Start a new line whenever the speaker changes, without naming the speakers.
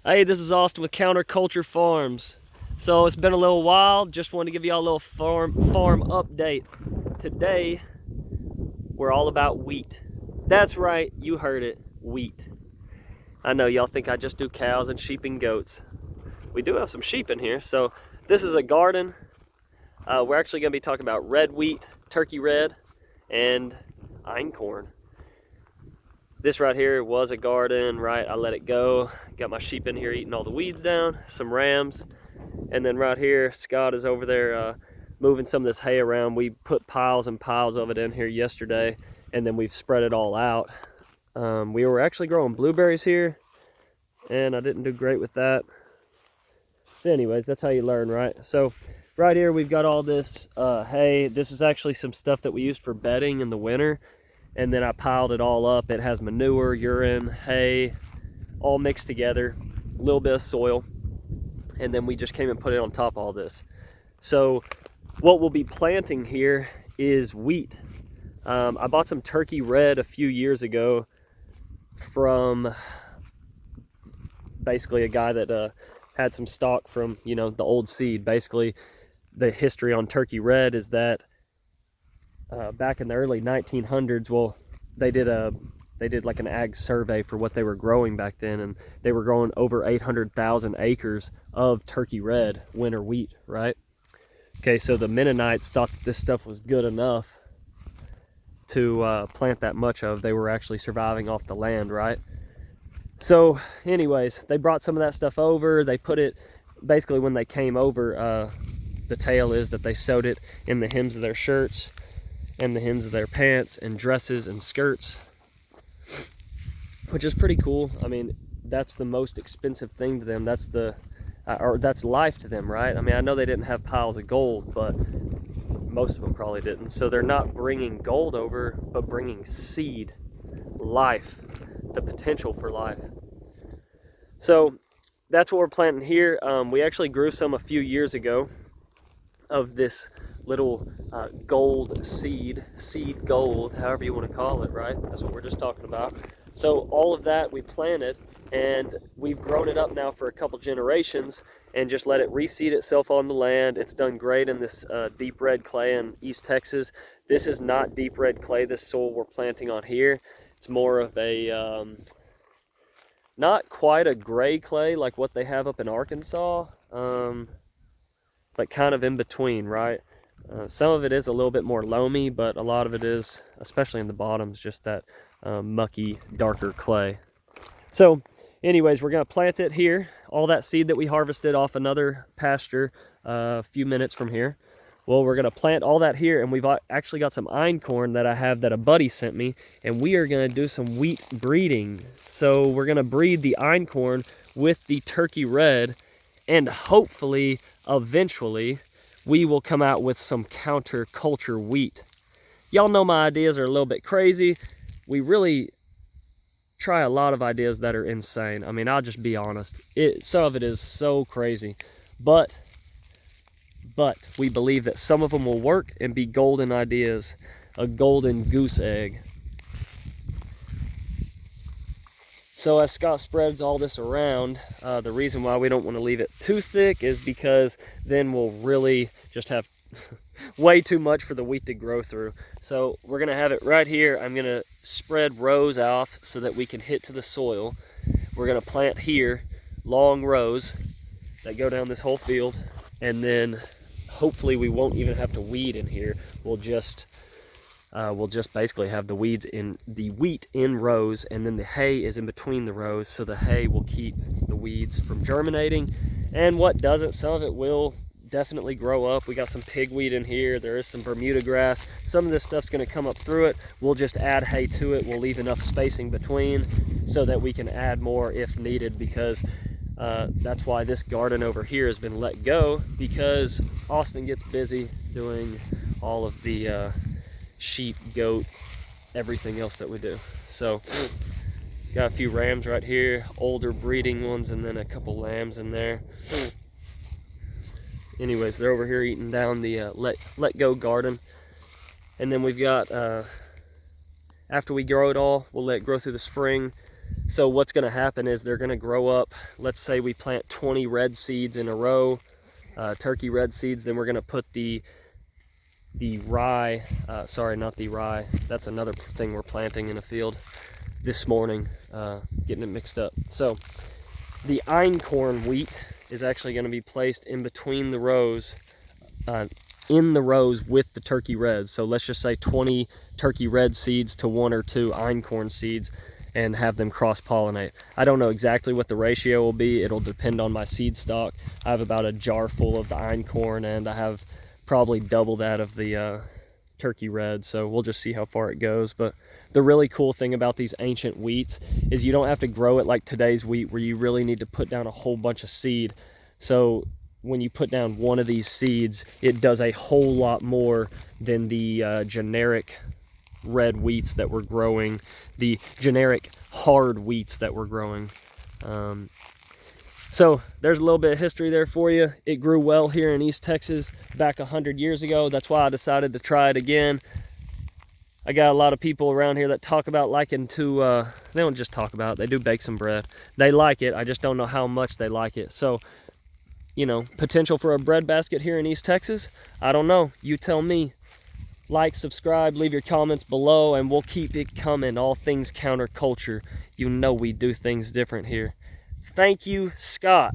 Hey, this is Austin with Counterculture Farms. So it's been a little while, just wanted to give y'all a little farm update. Today, we're all about wheat. That's right, you heard it, wheat. I know y'all think I just do cows and sheep and goats. We do have some sheep in here, so this is a garden. We're actually gonna be talking about red wheat, turkey red, and einkorn. This right here was a garden, right? I let it go. Got my sheep in here eating all the weeds down, some rams. And then right here, Scott is over there moving some of this hay around. We put piles and piles of it in here yesterday, and then we've spread it all out. We were actually growing blueberries here, and I didn't do great with that. So anyways, that's how you learn, right? So right here, we've got all this hay. This is actually some stuff that we used for bedding in the winter. And then I piled it all up. It has manure, urine, hay, all mixed together, a little bit of soil, and then we just came and put it on top of all this. So what we'll be planting here is wheat. I bought some turkey red a few years ago from basically a guy that had some stock from, you know, the old seed. Basically, the history on turkey red is that back in the early 1900s, well, they did like an ag survey for what they were growing back then, and they were growing over 800,000 acres of turkey red winter wheat, right? Okay, so the Mennonites thought that this stuff was good enough to plant that much of. They were actually surviving off the land, right? So anyways, they brought some of that stuff over. They put it, basically when they came over, the tale is that they sewed it in the hems of their shirts and the hems of their pants and dresses and skirts, which is pretty cool. I mean, that's the most expensive thing to them. That's the or that's life to them, right? I mean, I know they didn't have piles of gold, but most of them probably didn't. So they're not bringing gold over, but bringing seed, life, the potential for life. So that's what we're planting here. We actually grew some a few years ago of this little gold seed gold, however you want to call it, right? That's what we're just talking about. So all of that we planted, and we've grown it up now for a couple generations and just let it reseed itself on the land. It's done great in this deep red clay in East Texas. This is not deep red clay, this soil we're planting on here. It's more of a, not quite a gray clay like what they have up in Arkansas, but kind of in between, right? Some of it is a little bit more loamy, but a lot of it is, especially in the bottoms, just that mucky, darker clay. So anyways, we're going to plant it here. All that seed that we harvested off another pasture a few minutes from here. Well, we're going to plant all that here, and we've actually got some einkorn that I have that a buddy sent me, and we are going to do some wheat breeding. So we're going to breed the einkorn with the turkey red, and hopefully, eventually, we will come out with some counterculture wheat. Y'all know my ideas are a little bit crazy. We really try a lot of ideas that are insane. I mean, I'll just be honest. Some of it is so crazy. But we believe that some of them will work and be golden ideas. A golden goose egg. So as Scott spreads all this around, the reason why we don't want to leave it too thick is because then we'll really just have way too much for the wheat to grow through. So we're going to have it right here. I'm going to spread rows off so that we can hit to the soil. We're going to plant here long rows that go down this whole field, and then hopefully we won't even have to weed in here. We'll just basically have the wheat in rows, and then the hay is in between the rows, so the hay will keep the weeds from germinating. And what doesn't, some of it will definitely grow up. We got some pigweed in here. There is some Bermuda grass. Some of this stuff's going to come up through it. We'll just add hay to it. We'll leave enough spacing between so that we can add more if needed, because that's why this garden over here has been let go, because Austin gets busy doing all of the sheep, goat, everything else that we do. So got a few rams right here, older breeding ones, and then a couple lambs in there. Anyways, they're over here eating down the let go garden. And then we've got, after we grow it all, we'll let it grow through the spring. So what's going to happen is they're going to grow up. Let's say we plant 20 red seeds in a row, turkey red seeds. Then we're going to put the rye, sorry, not the rye. That's another thing we're planting in a field this morning, getting it mixed up. So the einkorn wheat is actually going to be placed in between the rows, in the rows with the turkey reds. So let's just say 20 turkey red seeds to 1 or 2 einkorn seeds, and have them cross-pollinate. I don't know exactly what the ratio will be. It'll depend on my seed stock. I have about a jar full of the einkorn, and I have probably double that of the turkey red, so we'll just see how far it goes. But the really cool thing about these ancient wheats is you don't have to grow it like today's wheat, where you really need to put down a whole bunch of seed. So when you put down one of these seeds, it does a whole lot more than the generic red wheats that we're growing, the generic hard wheats that we're growing. So there's a little bit of history there for you. It grew well here in East Texas back 100 years ago. That's why I decided to try it again. I got a lot of people around here that talk about liking to, they don't just talk about it, they do bake some bread. They like it, I just don't know how much they like it. So, you know, potential for a bread basket here in East Texas, I don't know. You tell me. Like, subscribe, leave your comments below, and we'll keep it coming. All things counterculture. You know we do things different here. Thank you, Scott.